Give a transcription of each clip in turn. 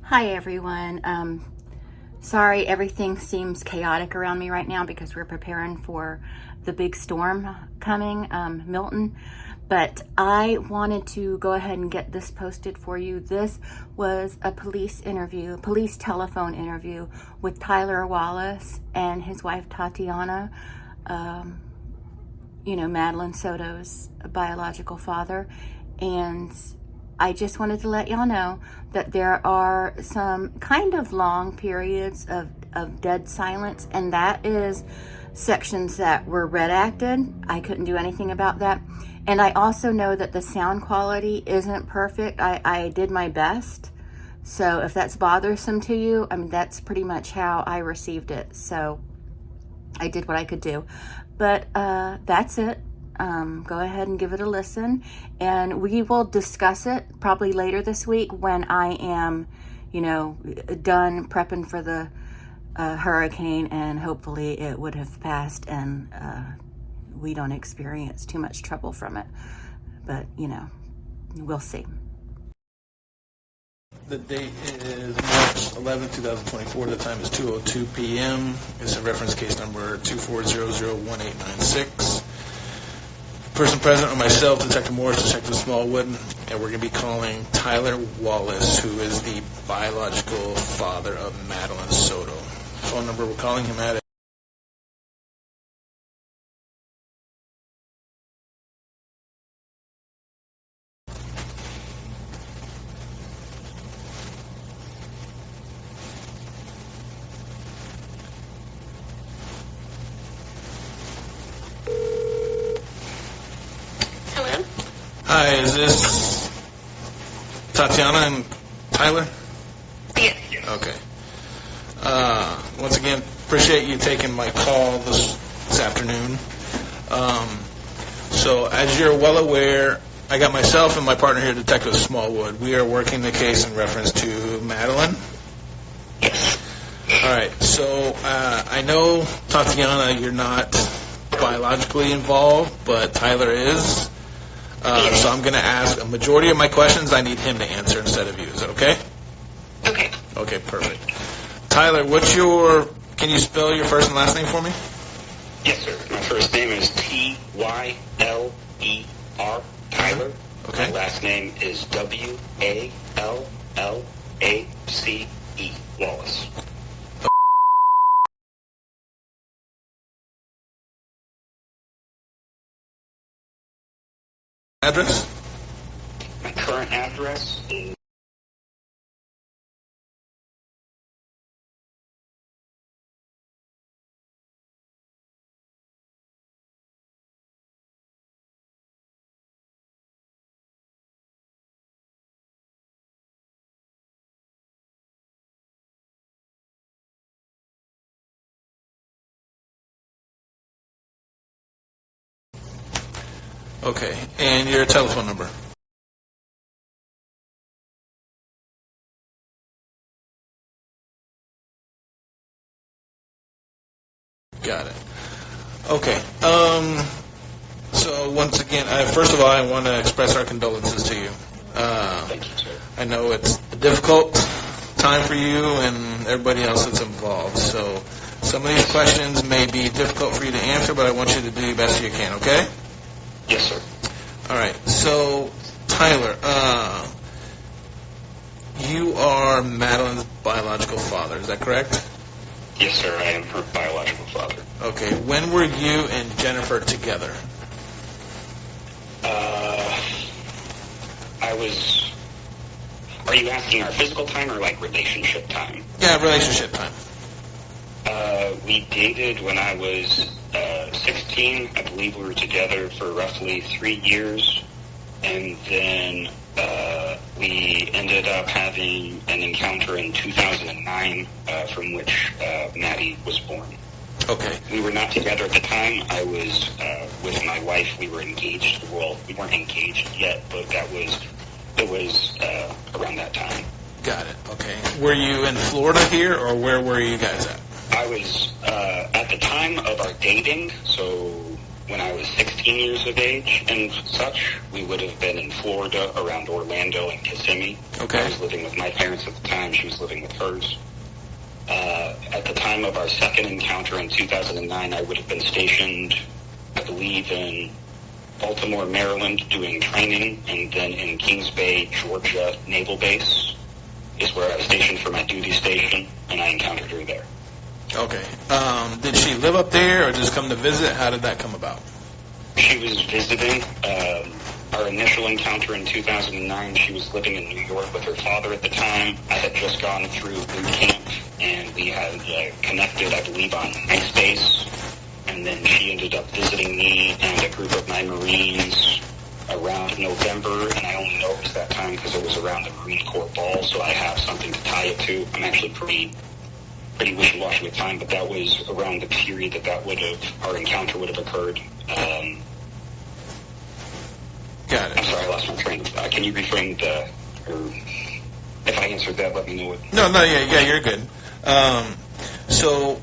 Hi everyone. Sorry, everything seems chaotic around me right now because we're preparing for the big storm coming, Milton. But I wanted to go ahead and get this posted for you. This was a police telephone interview with Tyler Wallace and his wife Tatiana, Madeline Soto's biological father. And I just wanted to let y'all know that there are some kind of long periods of dead silence, and that is sections that were redacted. I couldn't do anything about that. And I also know that the sound quality isn't perfect. I did my best. So if that's bothersome to you, that's pretty much how I received it. So I did what I could do. But that's it. Go ahead and give it a listen, and we will discuss it probably later this week when I am, done prepping for the hurricane, and hopefully it would have passed and we don't experience too much trouble from it. But, we'll see. The date is March 11, 2024. The time is 2:02 p.m. It's a reference case number 24001896. Person present are myself, Detective Morris, Detective Smallwood, and we're going to be calling Tyler Wallace, who is the biological father of Madeline Soto. Phone number we're calling him at. Hello? Hi, is this Tatiana and Tyler? Yes. Okay. Once again, appreciate you taking my call this afternoon. So as you're well aware, I got myself and my partner here, Detective Smallwood. We are working the case in reference to Madeline. Yes. All right. So I know, Tatiana, you're not biologically involved, but Tyler is. So I'm going to ask a majority of my questions. I need him to answer instead of you. Is that okay? Okay. Okay, perfect. Tyler, can you spell your first and last name for me? Yes, sir. My first name is Tyler, Tyler. Okay. My last name is Wallace, Wallace. Address? My current address is... Okay. And your telephone number? Got it. Okay. So once again, first of all, I want to express our condolences to you. Thank you, sir. I know it's a difficult time for you and everybody else that's involved. So some of these questions may be difficult for you to answer, but I want you to do the best you can, okay? Yes, sir. All right. So, Tyler, you are Madeline's biological father. Is that correct? Yes, sir. I am her biological father. Okay. When were you and Jennifer together? Are you asking our physical time or like relationship time? Yeah, relationship time. We dated when I was 16. I believe we were together for roughly 3 years. And then we ended up having an encounter in 2009 from which Maddie was born. Okay. We were not together at the time. I was with my wife. We were engaged. Well, we weren't engaged yet, but it was around that time. Got it. Okay. Were you in Florida here, or where were you guys at? I was at the time of our dating, so when I was 16 years of age and such. We would have been in Florida around Orlando and Kissimmee. Okay. I was living with my parents at the time. She was living with hers. At the time of our second encounter in 2009, I would have been stationed, I believe, in Baltimore, Maryland, doing training, and then in Kings Bay, Georgia Naval Base is where I was stationed for my duty station, and I encountered her there. Okay. Did she live up there or just come to visit? How did that come about? She was visiting. Our initial encounter in 2009, she was living in New York with her father at the time. I had just gone through boot camp, and we had connected, I believe, on MySpace. And then she ended up visiting me and a group of my Marines around November, and I only know it was that time because it was around the Marine Corps ball, so I have something to tie it to. I'm actually pretty wishy-washy with time, but that was around the period our encounter would have occurred. Got it. I'm sorry, I lost my train of thought. Can you reframe or if I answered that, let me know what... No, yeah, you're good. So,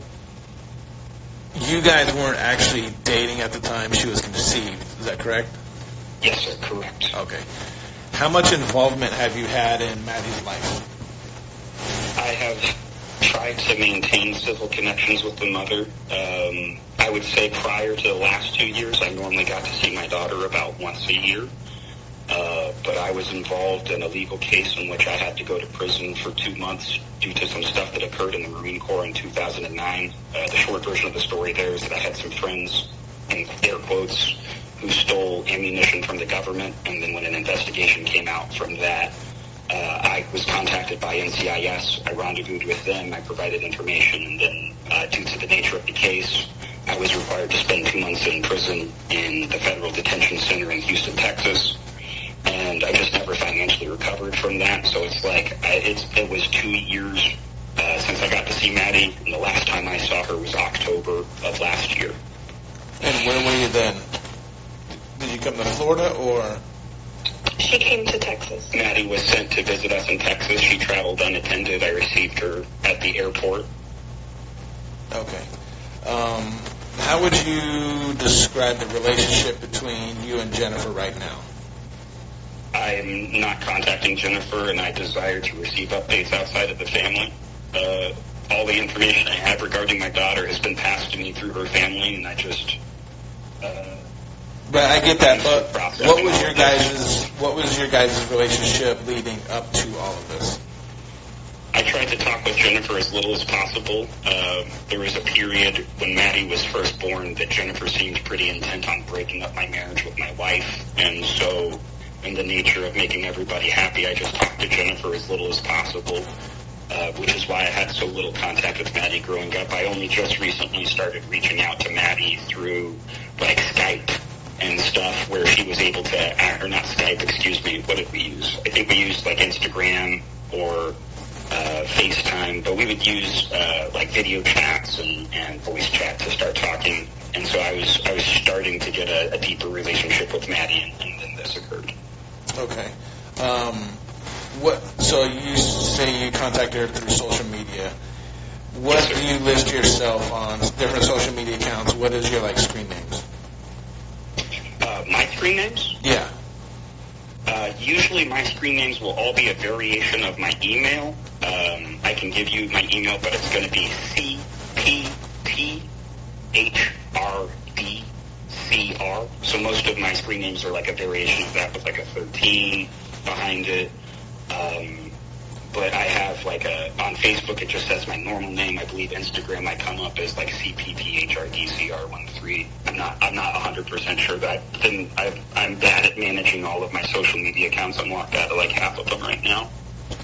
you guys weren't actually dating at the time she was conceived, is that correct? Yes, sir, correct. Okay. How much involvement have you had in Maddie's life? I have tried to maintain civil connections with the mother. I would say prior to the last 2 years, I normally got to see my daughter about once a year. But I was involved in a legal case in which I had to go to prison for 2 months due to some stuff that occurred in the Marine Corps in 2009. The short version of the story there is that I had some friends, in air quotes, who stole ammunition from the government, and then when an investigation came out from that, I was contacted by NCIS. I rendezvoused with them. I provided information, and then due to the nature of the case, I was required to spend 2 months in prison in the Federal Detention Center in Houston, Texas. And I just never financially recovered from that. So it's like it was 2 years since I got to see Maddie, and the last time I saw her was October of last year. And where were you then? Did you come to Florida or? She came to Texas. Maddie was sent to visit us in Texas. She traveled unattended. I received her at the airport. Okay. How would you describe the relationship between you and Jennifer right now? I'm not contacting Jennifer, and I desire to receive updates outside of the family. All the information I have regarding my daughter has been passed to me through her family, and I just... But I get that, but what was your guys' relationship leading up to all of this? I tried to talk with Jennifer as little as possible. There was a period when Maddie was first born that Jennifer seemed pretty intent on breaking up my marriage with my wife, and so in the nature of making everybody happy, I just talked to Jennifer as little as possible, which is why I had so little contact with Maddie growing up. I only just recently started reaching out to Maddie through, like, Skype and stuff, where she was able to, or not Skype, excuse me, what did we use? I think we used, like, Instagram or FaceTime, but we would use, like, video chats and voice chat to start talking. And so I was starting to get a deeper relationship with Maddie, and then this occurred. Okay. So you say you contacted her through social media. What Yes, do you list yourself on different social media accounts? What is your, like, screen names? My screen names? Yeah. Usually my screen names will all be a variation of my email. I can give you my email, but it's going to be CPTHRDCR. So most of my screen names are like a variation of that with like a 13 behind it. But I have like on Facebook it just says my normal name. I believe Instagram I come up as like CPTHRDCR13. I'm not 100% sure that. Then I'm bad at managing all of my social media accounts. I'm locked out of like half of them right now.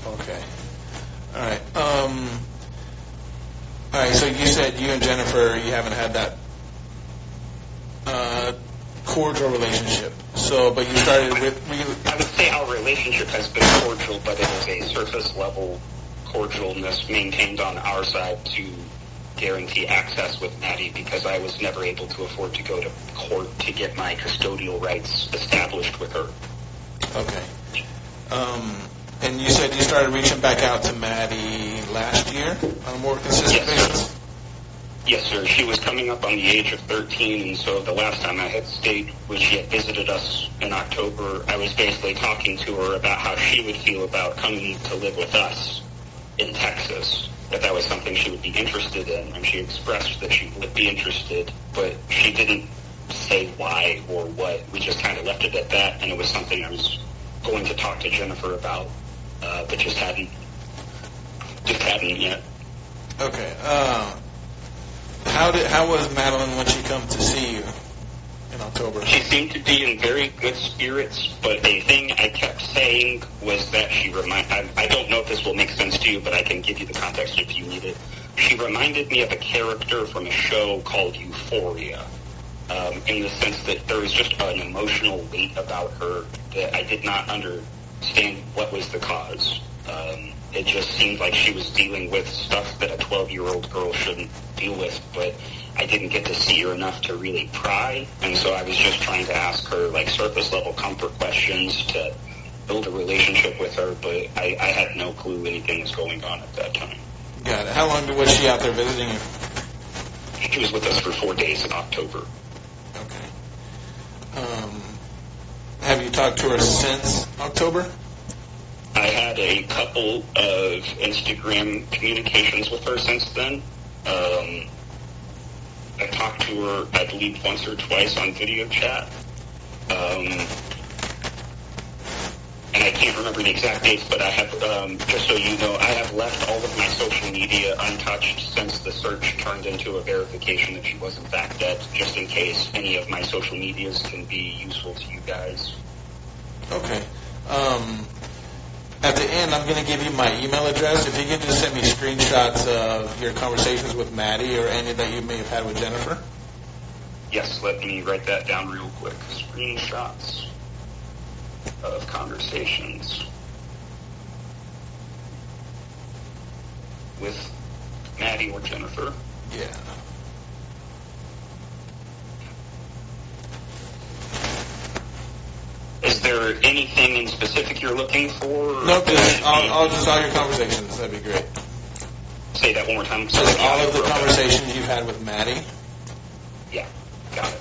Okay. All right. All right. So you said you and Jennifer, you haven't had that cordial relationship. So, but you started with. I would say our relationship has been cordial, but it is a surface level cordialness maintained on our side to guarantee access with Maddie, because I was never able to afford to go to court to get my custodial rights established with her. Okay. And you said you started reaching back out to Maddie last year on a more consistent basis? Yes, sir. She was coming up on the age of 13, and so the last time I had stayed when she had visited us in October, I was basically talking to her about how she would feel about coming to live with us in Texas, if that was something she would be interested in, and she expressed that she would be interested, but she didn't say why or what. We just kind of left it at that, and it was something I was going to talk to Jennifer about, but just hadn't yet. Okay. How was Madeline when she come to see you in October? She seemed to be in very good spirits, but a thing I kept saying was that I don't know if this will make sense to you, but I can give you the context if you need it. She reminded me of a character from a show called Euphoria, in the sense that there was just an emotional weight about her that I did not understand what was the cause. It just seemed like she was dealing with stuff that a 12-year-old girl shouldn't deal with, but I didn't get to see her enough to really pry, and so I was just trying to ask her, like, surface-level comfort questions to build a relationship with her, but I had no clue anything was going on at that time. Got it. How long was she out there visiting you? She was with us for 4 days in October. Okay. Have you talked to her since October? I had a couple of Instagram communications with her since then. I talked to her, I believe, once or twice on video chat. And I can't remember the exact dates, but I have, just so you know, I have left all of my social media untouched since the search turned into a verification that she was in fact dead, just in case any of my social medias can be useful to you guys. Okay. At the end, I'm going to give you my email address. If you can just send me screenshots of your conversations with Maddie or any that you may have had with Jennifer. Yes, let me write that down real quick. Screenshots of conversations with Maddie or Jennifer. Yeah. Is there anything in specific you're looking for? Nope, just all your conversations. That'd be great. Say that one more time. Just all of the conversations you've had with Maddie. Yeah, got it.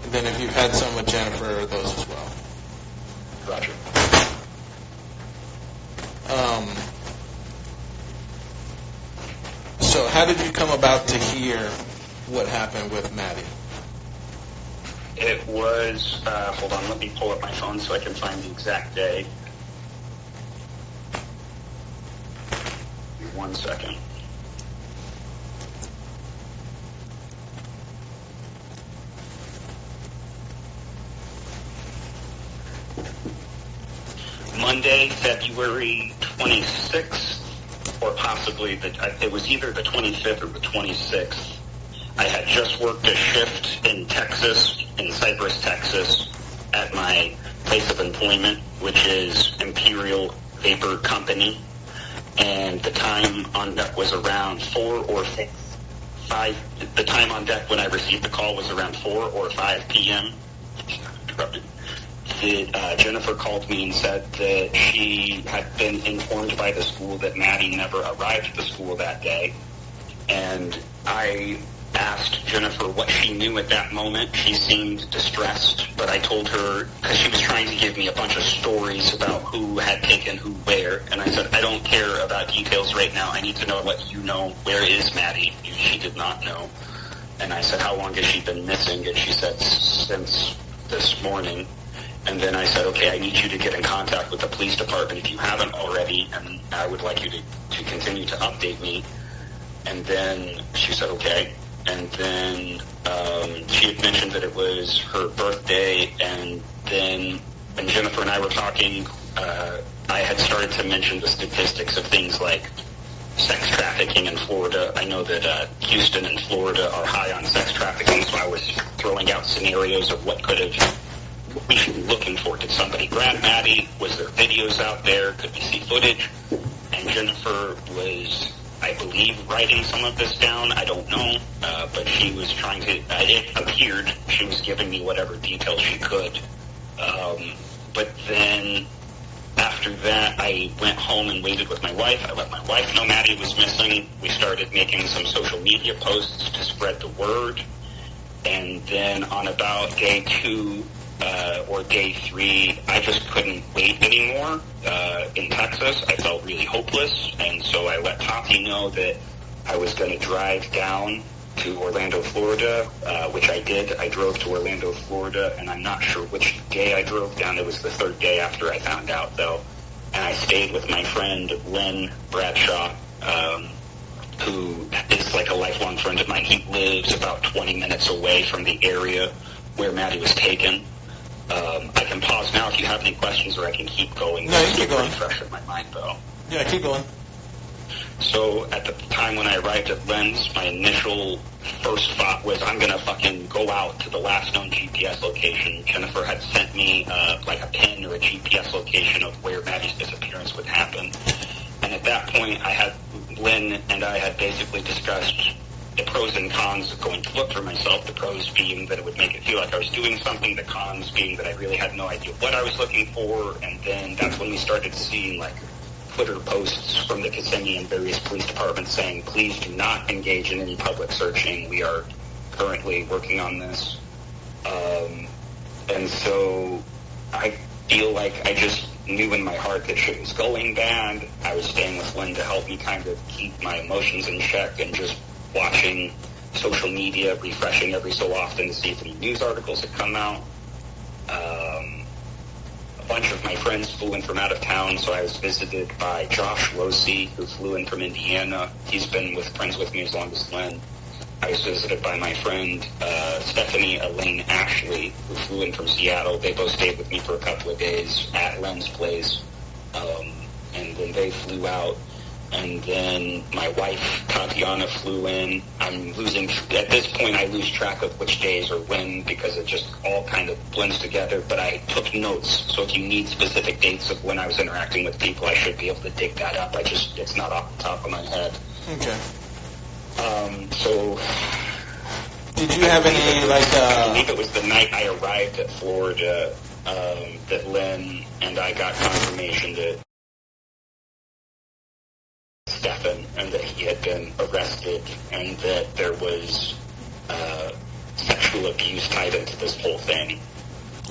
And then if you've had some with Jennifer, those as well. Roger. So how did you come about to hear what happened with Maddie? It was, hold on, let me pull up my phone so I can find the exact day. Give me 1 second. Monday, February 26th, or possibly, it was either the 25th or the 26th. I had just worked a shift in Texas, in Cypress, Texas, at my place of employment, which is Imperial Vapor Company, and the time on deck was around 4 or 5. The time on deck when I received the call was around 4 or 5 p.m. Jennifer called me and said that she had been informed by the school that Maddie never arrived at the school that day, and I asked Jennifer what she knew at that moment. She seemed distressed, but I told her, because she was trying to give me a bunch of stories about who had taken who where, and I said, I don't care about details right now. I need to know what you know. Where is Maddie? She did not know. And I said, how long has she been missing? And she said, since this morning. And then I said, okay, I need you to get in contact with the police department if you haven't already, and I would like you to continue to update me. And then she said, okay. And then she had mentioned that it was her birthday, and then when Jennifer and I were talking, I had started to mention the statistics of things like sex trafficking in Florida. I know that Houston and Florida are high on sex trafficking, so I was throwing out scenarios of what we should be looking for. Did somebody grab Maddie? Was there videos out there? Could we see footage? And Jennifer was, I believe, writing some of this down. I don't know, but she was trying to, it appeared she was giving me whatever details she could. But then after after that, I went home and waited with my wife. I let my wife know Maddie was missing. We started making some social media posts to spread the word. And then on about day 2 or day 3, I just couldn't wait anymore in Texas. I felt really hopeless. And so I let Tati know that I was going to drive down to Orlando, Florida, which I did. I drove to Orlando, Florida, and I'm not sure which day I drove down. It was the 3rd day after I found out, though. And I stayed with my friend Lynn Bradshaw, who is like a lifelong friend of mine. He lives about 20 minutes away from the area where Maddie was taken. I can pause now if you have any questions, or I can keep going. No, you keep going. It's fresh in my mind, though. Yeah, keep going. So at the time when I arrived at Lynn's, my initial first thought was, I'm going to fucking go out to the last known GPS location. Jennifer had sent me like a pin or a GPS location of where Maddie's disappearance would happen. And at that point, Lynn and I had basically discussed the pros and cons of going to look for myself. The pros being that it would make it feel like I was doing something. The cons being that I really had no idea what I was looking for. And then that's when we started seeing like Twitter posts from the Kissimmee and various police departments saying, please do not engage in any public searching. We are currently working on this. And so I feel like I just knew in my heart that shit was going bad. I was staying with Lynn to help me kind of keep my emotions in check and just watching social media, refreshing every so often to see if any news articles had come out. A bunch of my friends flew in from out of town, so I was visited by Josh Losey, who flew in from Indiana. He's been friends with me as long as Lynn. I was visited by my friend Stephanie Elaine Ashley, who flew in from Seattle. They both stayed with me for a couple of days at Lynn's place, and then they flew out. And then my wife, Tatiana, flew in. At this point, I lose track of which days or when because it just all kind of blends together. But I took notes, so if you need specific dates of when I was interacting with people, I should be able to dig that up. It's not off the top of my head. Okay. So... Did you have any, I believe it was the night I arrived at Florida that Lynn and I got confirmation that Stefan and that he had been arrested and that there was sexual abuse tied into this whole thing.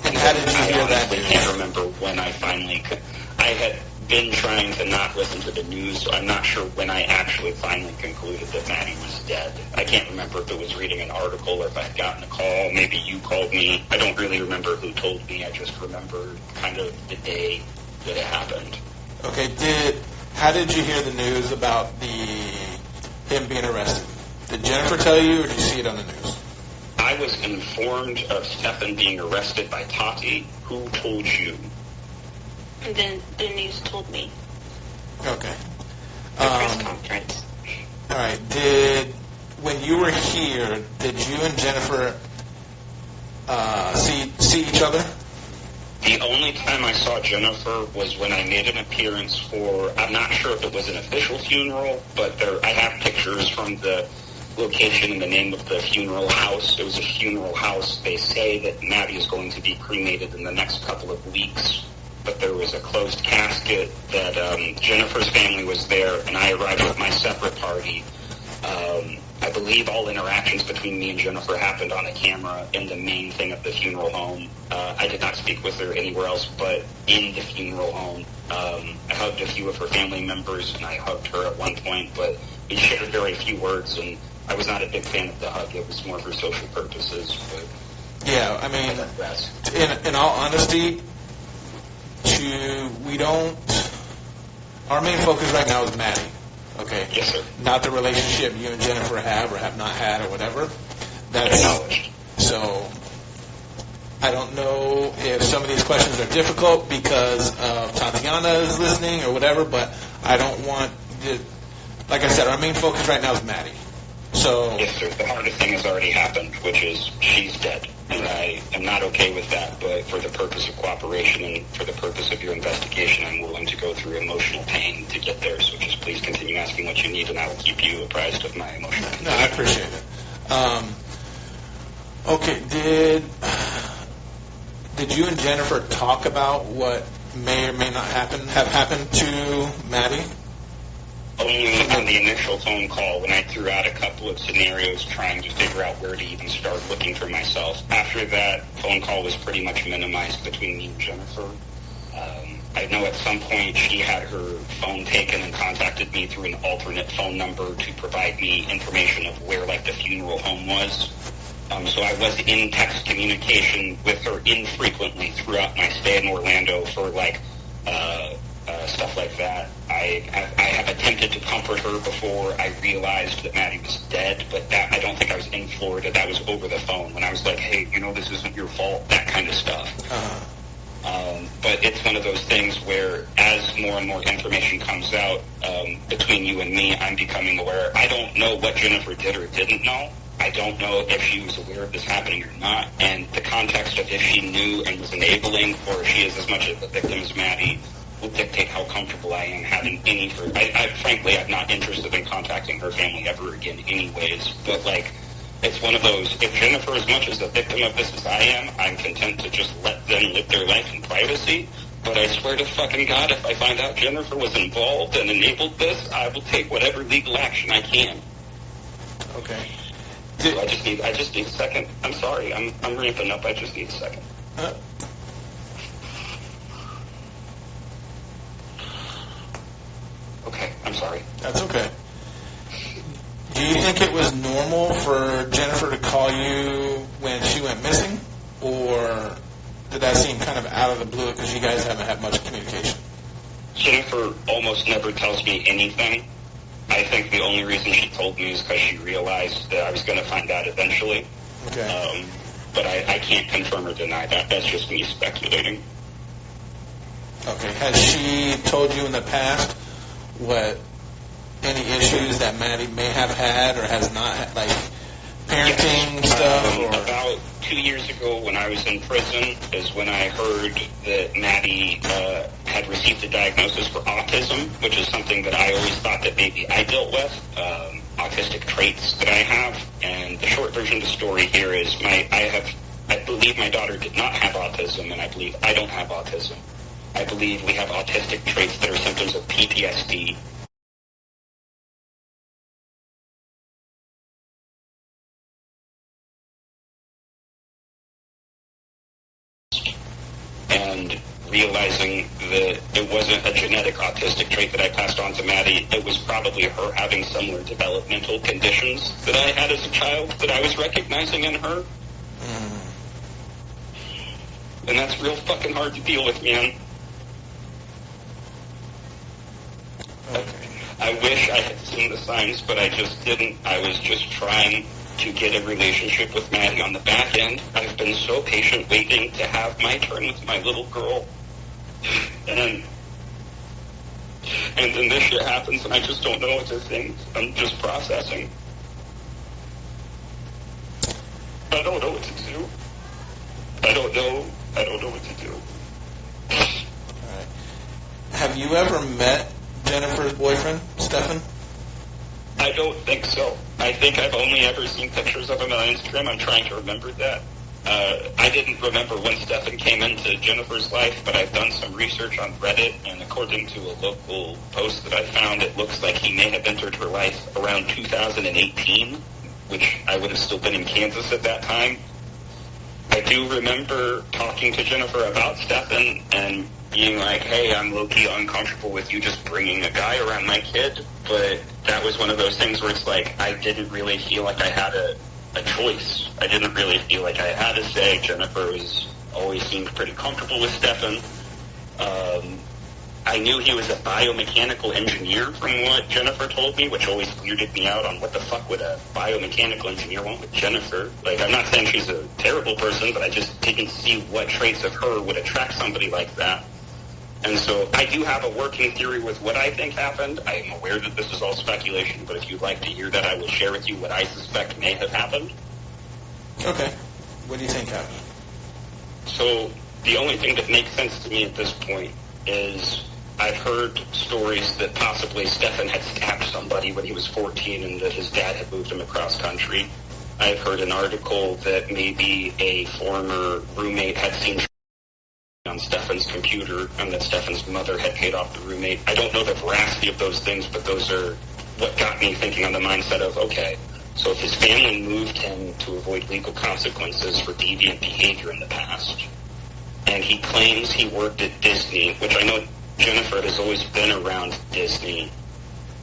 And how did you hear that? I can't remember when I finally could. I had been trying to not listen to the news, so I'm not sure when I actually finally concluded that Maddie was dead. I can't remember if it was reading an article or if I had gotten a call. Maybe you called me. I don't really remember who told me. I just remember kind of the day that it happened. Okay, how did you hear the news about him being arrested? Did Jennifer tell you, or did you see it on the news? I was informed of Stefan being arrested by Tati. Who told you? And then the news told me. Okay. The press conference. All right. When you were here, did you and Jennifer see each other? The only time I saw Jennifer was when I made an appearance for, I'm not sure if it was an official funeral, but I have pictures from the location and the name of the funeral house. It was a funeral house. They say that Maddie is going to be cremated in the next couple of weeks, but there was a closed casket that Jennifer's family was there, and I arrived with my separate party. I believe all interactions between me and Jennifer happened on a camera in the main thing of the funeral home. I did not speak with her anywhere else but in the funeral home. I hugged a few of her family members, and I hugged her at one point, but we shared very few words, and I was not a big fan of the hug. It was more for social purposes. But yeah, I mean, in all honesty, our main focus right now is Maddie. Okay. Yes, sir. Not the relationship you and Jennifer have or have not had or whatever. So I don't know if some of these questions are difficult because Tatiana is listening or whatever, but I don't want to, like I said, our main focus right now is Maddie. So yes, sir. The hardest thing has already happened, which is she's dead. And I am not okay with that, but for the purpose of cooperation and for the purpose of your investigation, I'm willing to go through emotional pain to get there. So just please continue asking what you need, and I will keep you apprised of my emotional condition. No, I appreciate it. Okay, did you and Jennifer talk about what may or may not have happened to Maddie? Only on the initial phone call when I threw out a couple of scenarios trying to figure out where to even start looking for myself. After that phone call was pretty much minimized between me and Jennifer. I know at some point she had her phone taken and contacted me through an alternate phone number to provide me information of where, like, the funeral home was. So I was in text communication with her infrequently throughout my stay in Orlando for, like, stuff like that. I have attempted to comfort her before I realized that Maddie was dead, but that I don't think I was in Florida. That was over the phone when I was like, hey, this isn't your fault, that kind of stuff. But it's one of those things where as more and more information comes out between you and me, I'm becoming aware. I don't know what Jennifer did or didn't know. I don't know if she was aware of this happening or not, and the context of if she knew and was enabling, or if she is as much of a victim as Maddie, will dictate how comfortable I am having any for. Frankly, I'm not interested in contacting her family ever again anyways, but, like, it's one of those, if Jennifer as much as a victim of this as I am, I'm content to just let them live their life in privacy, but I swear to fucking God, if I find out Jennifer was involved and enabled this, I will take whatever legal action I can. Okay. So I just need a second. I'm sorry, I'm ramping up, I just need a second. Okay, I'm sorry. That's okay. Do you think it was normal for Jennifer to call you when she went missing? Or did that seem kind of out of the blue because you guys haven't had much communication? Jennifer almost never tells me anything. I think the only reason she told me is because she realized that I was going to find out eventually. Okay. But I can't confirm or deny that. That's just me speculating. Okay. Has she told you in the past what any issues that Maddie may have had or has not had, like parenting stuff? Or? About 2 years ago when I was in prison is when I heard that Maddie had received a diagnosis for autism, which is something that I always thought that maybe I dealt with, autistic traits that I have. And the short version of the story here is I believe my daughter did not have autism, and I believe I don't have autism. I believe we have autistic traits that are symptoms of PTSD. And realizing that it wasn't a genetic autistic trait that I passed on to Maddie, it was probably her having similar developmental conditions that I had as a child that I was recognizing in her. And that's real fucking hard to deal with, man. Okay. I wish I had seen the signs, but I just didn't. I was just trying to get a relationship with Maddie on the back end. I've been so patient waiting to have my turn with my little girl. And then this shit happens, and I just don't know what to think. I'm just processing. I don't know what to do. I don't know what to do. All right. Have you ever met Jennifer's boyfriend, Stefan? I don't think so. I think I've only ever seen pictures of him on Instagram. I'm trying to remember that. I didn't remember when Stefan came into Jennifer's life, but I've done some research on Reddit, and according to a local post that I found, it looks like he may have entered her life around 2018, which I would have still been in Kansas at that time. I do remember talking to Jennifer about Stefan and being like, hey, I'm low-key uncomfortable with you just bringing a guy around my kid, but that was one of those things where it's like I didn't really feel like I had a choice. I didn't really feel like I had a say. Jennifer always seemed pretty comfortable with Stefan. I knew he was a biomechanical engineer from what Jennifer told me, which always weirded me out on what the fuck would a biomechanical engineer want with Jennifer. Like, I'm not saying she's a terrible person, but I just didn't see what traits of her would attract somebody like that. And so I do have a working theory with what I think happened. I am aware that this is all speculation, but if you'd like to hear that, I will share with you what I suspect may have happened. Okay. What do you think happened? So the only thing that makes sense to me at this point is I've heard stories that possibly Stefan had stabbed somebody when he was 14 and that his dad had moved him across country. I've heard an article that maybe a former roommate had seen on on Stefan's computer and that Stefan's mother had paid off the roommate. I don't know the veracity of those things, but those are what got me thinking on the mindset of, okay, so if his family moved him to avoid legal consequences for deviant behavior in the past, and he claims he worked at Disney, which I know Jennifer has always been around Disney,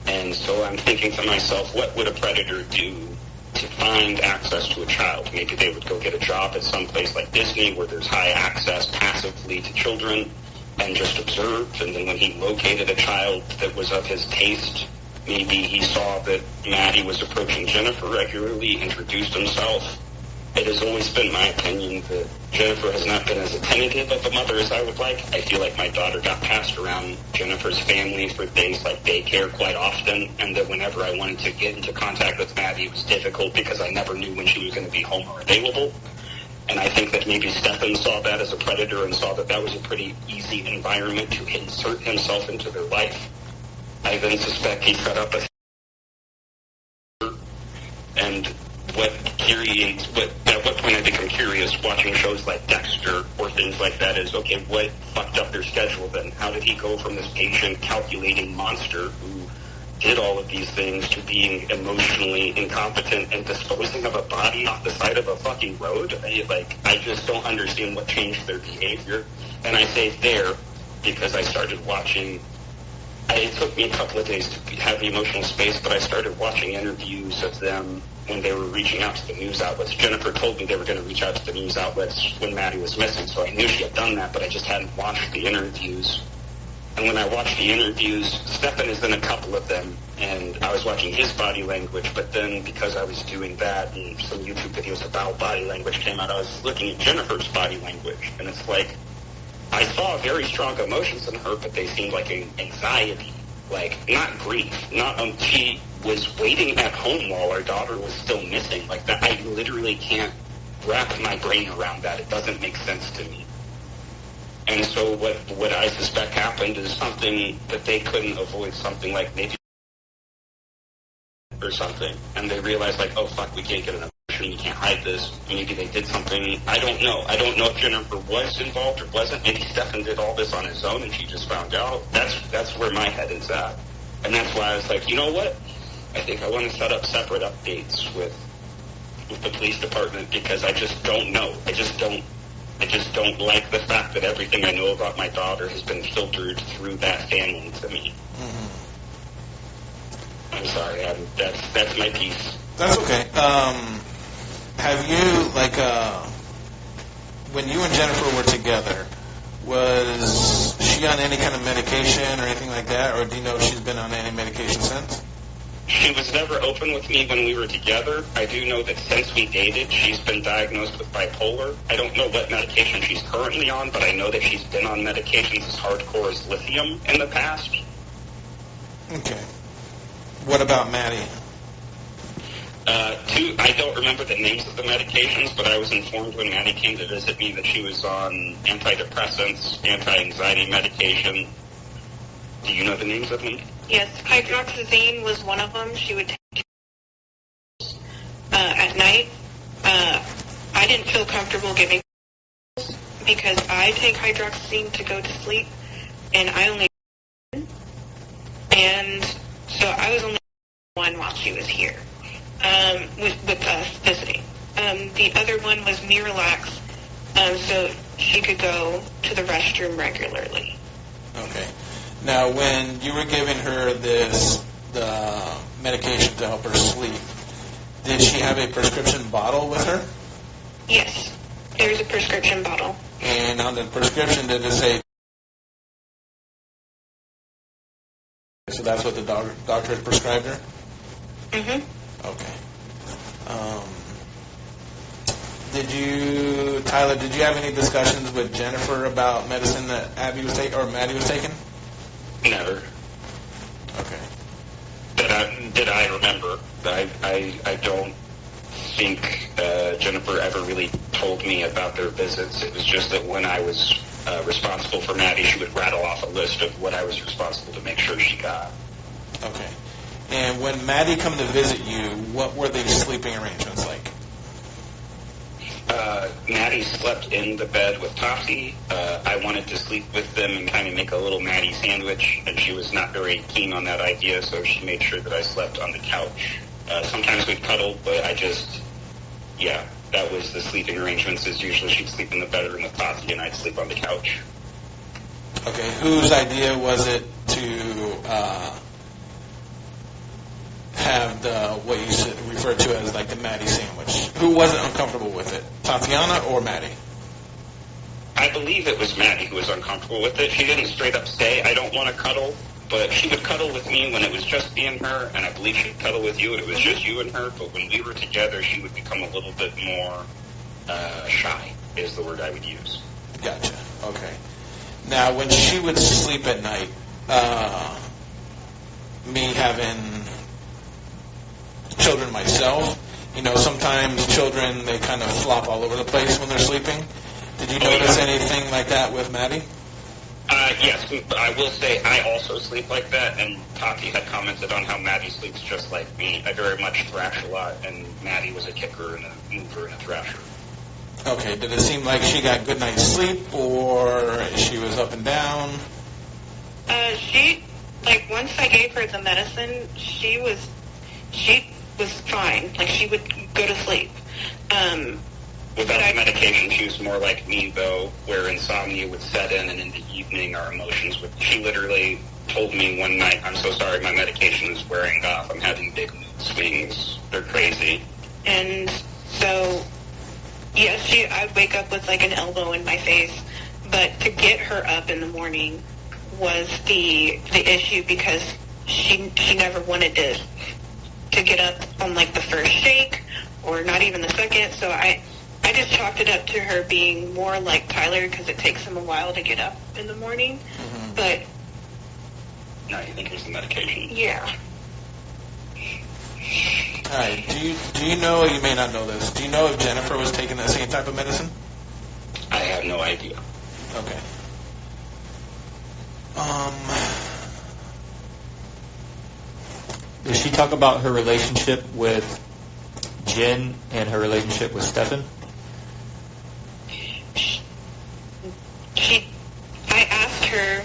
and so I'm thinking to myself, what would a predator do to find access to a child? Maybe they would go get a job at some place like Disney where there's high access passively to children and just observe, and then when he located a child that was of his taste, maybe he saw that Maddie was approaching Jennifer regularly, introduced himself. It has always been my opinion that Jennifer has not been as attentive of a mother as I would like. I feel like my daughter got passed around Jennifer's family for things like daycare quite often, and that whenever I wanted to get into contact with Maddie, it was difficult because I never knew when she was going to be home or available. And I think that maybe Stefan saw that as a predator and saw that that was a pretty easy environment to insert himself into their life. I then suspect he set up a... And at what point I become curious watching shows like Dexter or things like that is, okay, what fucked up their schedule then? How did he go from this patient calculating monster who did all of these things to being emotionally incompetent and disposing of a body off the side of a fucking road? I just don't understand what changed their behavior. And I say there because I started watching... It took me a couple of days to have the emotional space, but I started watching interviews of them when they were reaching out to the news outlets. Jennifer told me they were going to reach out to the news outlets when Maddie was missing, so I knew she had done that, but I just hadn't watched the interviews. And when I watched the interviews, Stefan is in a couple of them, and I was watching his body language, but then because I was doing that and some YouTube videos about body language came out, I was looking at Jennifer's body language, and it's like, I saw very strong emotions in her, but they seemed like anxiety, like not grief, she was waiting at home while our daughter was still missing. Like that, I literally can't wrap my brain around that. It doesn't make sense to me. And so what I suspect happened is something that they couldn't avoid, something like maybe or something, and they realized like, oh fuck, we can't get an abortion, we can't hide this. Maybe they did something. I don't know if Jennifer was involved or wasn't. Maybe Stefan did all this on his own and she just found out. That's where my head is at, and that's why I was like, you know what, I think I want to set up separate updates with the police department, because I just don't know. I just don't like the fact that everything I know about my daughter has been filtered through that family to me. Mm-hmm. I'm sorry, that's my piece. That's okay. Have you, when you and Jennifer were together, was she on any kind of medication or anything like that, or do you know if she's been on any medication since? She was never open with me when we were together. I do know that since we dated, she's been diagnosed with bipolar. I don't know what medication she's currently on, but I know that she's been on medications as hardcore as lithium in the past. Okay. What about Maddie? I don't remember the names of the medications, but I was informed when Maddie came to visit me that she was on antidepressants, anti-anxiety medication. Do you know the names of them? Yes, hydroxyzine was one of them. She would take at night. I didn't feel comfortable giving because I take hydroxyzine to go to sleep, and I only and so I was only one while she was here with us visiting. The other one was Miralax, so she could go to the restroom regularly. Okay. Now, when you were giving her the medication to help her sleep, did she have a prescription bottle with her? Yes, there's a prescription bottle. And on the prescription, did it say... So that's what the doctor had prescribed her? Mm-hmm. Okay. Tyler, did you have any discussions with Jennifer about medicine that Abby was taking, or Maddie was taking? Never. Okay. Did I remember? I don't think Jennifer ever really told me about their visits. It was just that when I was responsible for Maddie, she would rattle off a list of what I was responsible to make sure she got. Okay. And when Maddie come to visit you, what were the sleeping arrangements like? Maddie slept in the bed with Topsy. I wanted to sleep with them and kind of make a little Maddie sandwich, and she was not very keen on that idea, so she made sure that I slept on the couch. Sometimes we'd cuddle, but that was the sleeping arrangements. Is usually she'd sleep in the bedroom with Topsy, and I'd sleep on the couch. Okay, whose idea was it to have what you referred to as like the Maddie sandwich? Who wasn't uncomfortable with it, Tatiana or Maddie? I believe it was Maddie who was uncomfortable with it. She didn't straight up say, I don't want to cuddle, but she would cuddle with me when it was just me and her, and I believe she'd cuddle with you when it was just you and her, but when we were together, she would become a little bit more shy, is the word I would use. Gotcha, okay. Now, when she would sleep at night, me having children myself, sometimes children, they kind of flop all over the place when they're sleeping. Did you notice anything like that with Maddie? Yes, I will say I also sleep like that, and Tati had commented on how Maddie sleeps just like me. I very much thrash a lot, and Maddie was a kicker and a mover and a thrasher. Okay, did it seem like she got good night's sleep, or she was up and down? Once I gave her the medicine, she was fine. Like, she would go to sleep. Without the medication, she was more like me, though, where insomnia would set in, and in the evening our emotions would... She literally told me one night, I'm so sorry, my medication is wearing off. I'm having big mood swings. They're crazy. And so, yes, I'd wake up with, like, an elbow in my face. But to get her up in the morning was the issue, because she never wanted to get up on, like, the first shake or not even the second. So I just chalked it up to her being more like Tyler, because it takes him a while to get up in the morning. Mm-hmm. But no, you think it was the medication? Yeah. All right. Do you know? You may not know this. Do you know if Jennifer was taking that same type of medicine? I have no idea. Okay. Does she talk about her relationship with Jen and her relationship with Stefan? I asked her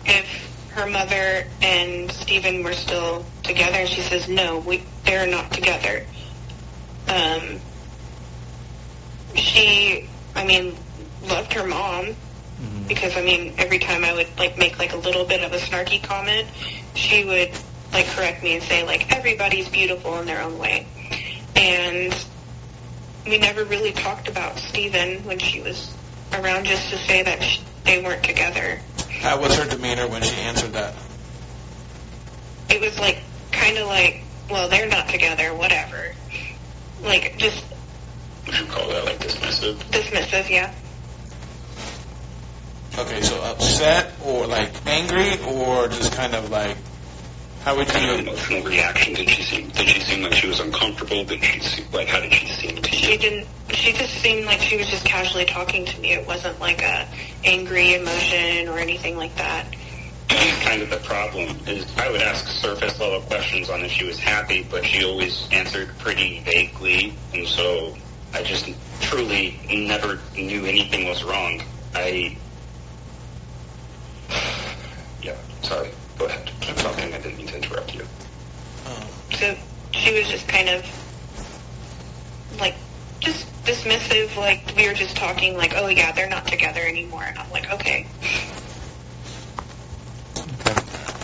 if her mother and Stephen were still together, and she says, no, they're not together. She, loved her mom, because, every time I would, make, a little bit of a snarky comment, she would, correct me and say, everybody's beautiful in their own way. And we never really talked about Stephen when she was around, just to say that they weren't together. How was her demeanor when she answered that? It was well, they're not together, whatever. Just... Would you call that, dismissive? Dismissive, yeah. Okay, so upset or, angry, or just kind of, how would you... What kind of emotional reaction did she seem? Did she seem like she was uncomfortable? Did she seem, how did she seem to you? She just seemed like she was just casually talking to me. It wasn't like a angry emotion or anything like that. That's kind of the problem, is I would ask surface level questions on if she was happy, but she always answered pretty vaguely, and so I just truly never knew anything was wrong. Sorry, go ahead. Keep talking. I didn't mean to interrupt you. So she was just kind of just dismissive, we were just talking, oh yeah, they're not together anymore, and I'm like, okay.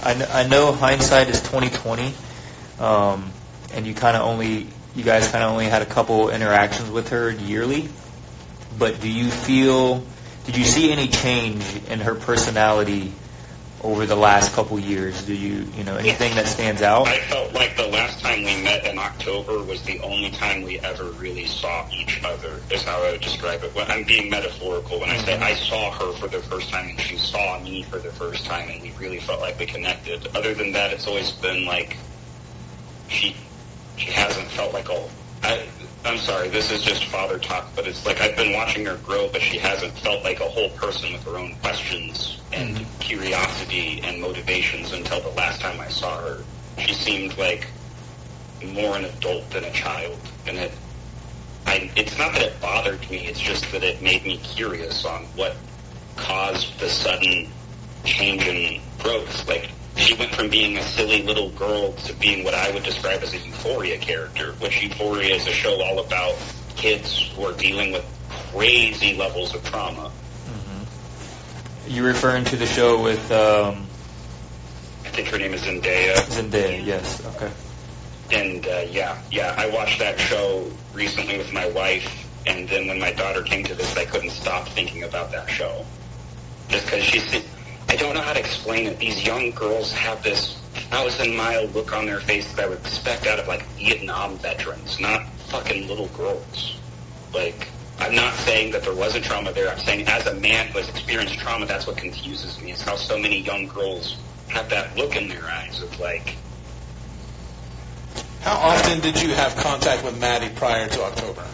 I know hindsight is 20/20, and you guys kind of only had a couple interactions with her yearly. But did you see any change in her personality over the last couple years? Do you anything that stands out? I felt like the last time we met in October was the only time we ever really saw each other, is how I would describe it. I'm being metaphorical when I say I saw her for the first time and she saw me for the first time, and we really felt like we connected. Other than that, it's always been she hasn't felt like I'm sorry, this is just father talk, but it's I've been watching her grow, but she hasn't felt like a whole person with her own questions and curiosity and motivations until the last time I saw her. She seemed like more an adult than a child, and it's not that it bothered me, it's just that it made me curious on what caused the sudden change in growth. Like, she went from being a silly little girl to being what I would describe as a Euphoria character, which Euphoria is a show all about kids who are dealing with crazy levels of trauma. Mm-hmm. You're referring to the show with... I think her name is Zendaya. Zendaya, yes, okay. And, yeah, I watched that show recently with my wife, and then when my daughter came to this, I couldn't stop thinking about that show. Just because I don't know how to explain it. These young girls have this 1,000-mile look on their face that I would expect out of, like, Vietnam veterans, not fucking little girls. Like, I'm not saying that there wasn't trauma there. I'm saying as a man who has experienced trauma, that's what confuses me, is how so many young girls have that look in their eyes of, like... How often did you have contact with Maddie prior to October?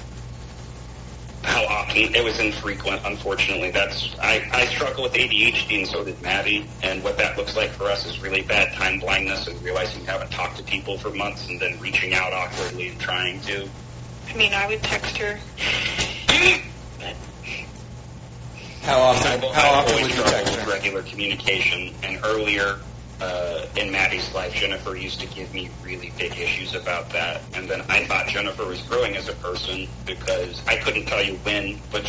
How often? It was infrequent, unfortunately. I struggle with ADHD, and so did Maddie. And what that looks like for us is really bad time blindness and realizing you haven't talked to people for months and then reaching out awkwardly and trying to. I mean, I would text her. How often would you text her? Regular communication. And earlier in Maddie's life, Jennifer used to give me really big issues about that. And then I thought Jennifer was growing as a person because I couldn't tell you when, but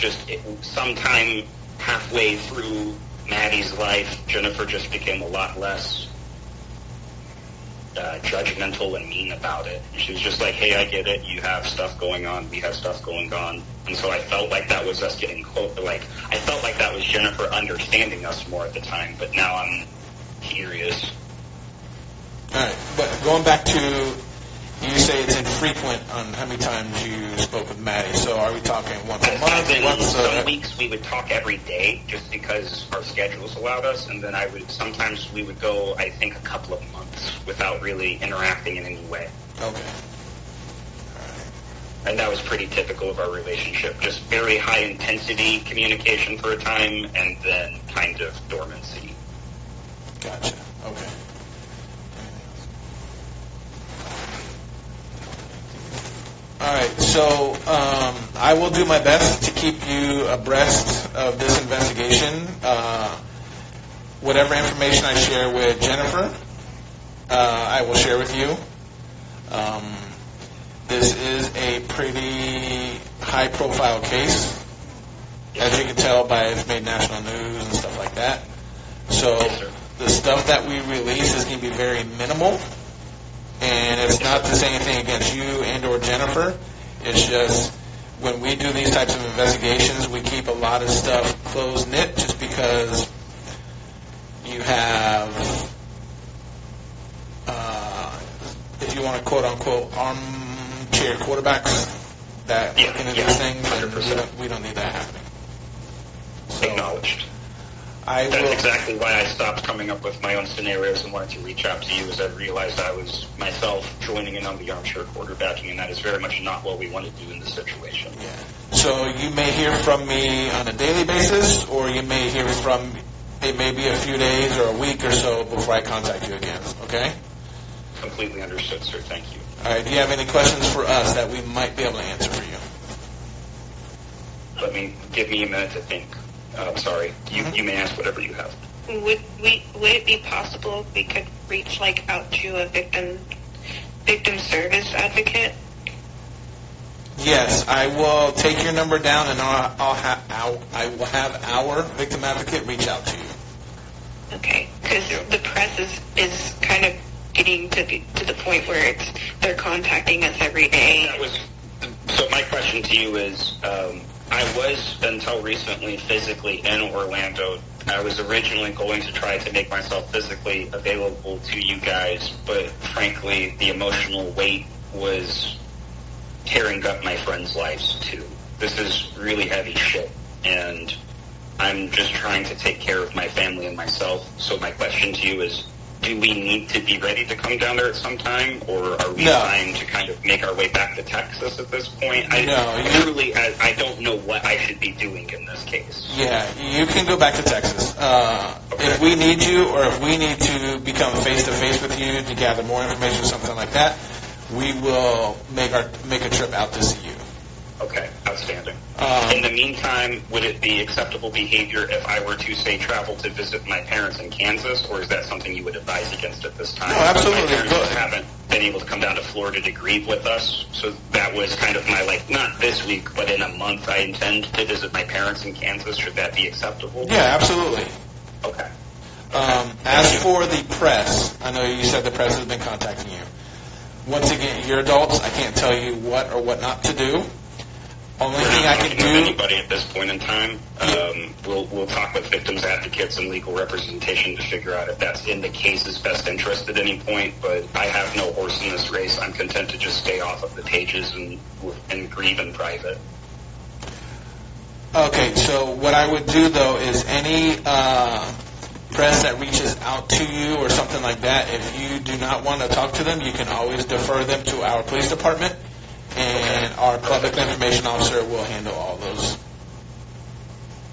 sometime halfway through Maddie's life, Jennifer just became a lot less judgmental and mean about it. She was just like, hey, I get it. You have stuff going on. We have stuff going on. And so I felt like that was us getting close. Like, I felt like that was Jennifer understanding us more at the time, but now I'm curious. All right, but going back to, you say it's infrequent on how many times you spoke with Maddie. So are we talking once a month? Some weeks we would talk every day just because our schedules allowed us, and then sometimes we would go, I think, a couple of months without really interacting in any way. Okay. All right. And that was pretty typical of our relationship. Just very high intensity communication for a time, and then kind of dormancy. Gotcha. Okay. All right, so I will do my best to keep you abreast of this investigation. Whatever information I share with Jennifer, I will share with you. This is a pretty high-profile case, as you can tell by it's made national news and stuff like that. So the stuff that we release is going to be very minimal. And it's not to say anything against you and or Jennifer. It's just when we do these types of investigations, we keep a lot of stuff close-knit just because you have, if you want to quote-unquote, armchair quarterbacks that look into these things, and we don't need that happening. So, acknowledged. That's exactly why I stopped coming up with my own scenarios and wanted to reach out to you, as I realized I was myself joining in on the armchair quarterbacking, and that is very much not what we want to do in this situation. Yeah. So you may hear from me on a daily basis, or you may hear from, it may be a few days or a week or so before I contact you again, okay? Completely understood, sir. Thank you. All right. Do you have any questions for us that we might be able to answer for you? Give me a minute to think. I'm sorry. You may ask whatever you have. Would it be possible we could reach out to a victim service advocate? Yes, I will take your number down, and I will have our victim advocate reach out to you. Okay, because the press is kind of getting to the point where they're contacting us every day. So my question to you is, I was, until recently, physically in Orlando. I was originally going to try to make myself physically available to you guys, but frankly, the emotional weight was tearing up my friends' lives, too. This is really heavy shit, and I'm just trying to take care of my family and myself. So my question to you is, do we need to be ready to come down there at some time, or are we trying to kind of make our way back to Texas at this point? I don't know what I should be doing in this case. Yeah, you can go back to Texas. If we need you, or if we need to become face-to-face with you to gather more information or something like that, we will make a trip out to see you. Okay, outstanding. In the meantime, would it be acceptable behavior if I were to, say, travel to visit my parents in Kansas, or is that something you would advise against at this time? No, absolutely. My parents Go ahead. haven't been able to come down to Florida to grieve with us, so that was kind of my, like, not this week, but in a month I intend to visit my parents in Kansas. Should that be acceptable? Yeah, absolutely. Okay. As for the press, I know you said the press has been contacting you. Once again, you're adults. I can't tell you what or what not to do. Only thing I can With do. anybody at this point in time. We'll talk with victims advocates and legal representation to figure out if that's in the case's best interest at any point. But I have no horse in this race. I'm content to just stay off of the pages and grieve in private. Okay, so what I would do though is any press that reaches out to you or something like that, if you do not want to talk to them, you can always defer them to our police department, and our public information officer will handle all those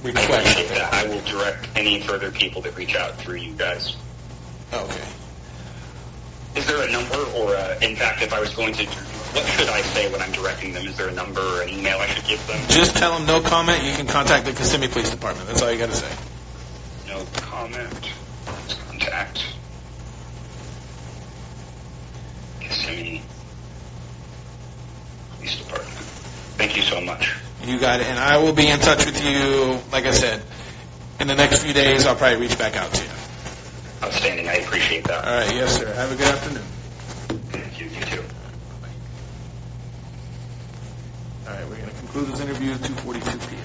I requests. appreciate that. I will direct any further people that reach out through you guys. Okay. Is there a number, or in fact, if I was going to, what should I say when I'm directing them? Is there a number or an email I should give them? Just tell them no comment. You can contact the Kissimmee Police Department. That's all you got to say. No comment. Let's contact Kissimmee Police Department. Thank you so much. You got it. And I will be in touch with you, like I said, in the next few days. I'll probably reach back out to you. Outstanding. I appreciate that. All right. Yes, sir. Have a good afternoon. Thank you. You too. All right. We're going to conclude this interview at 2:42 p.m.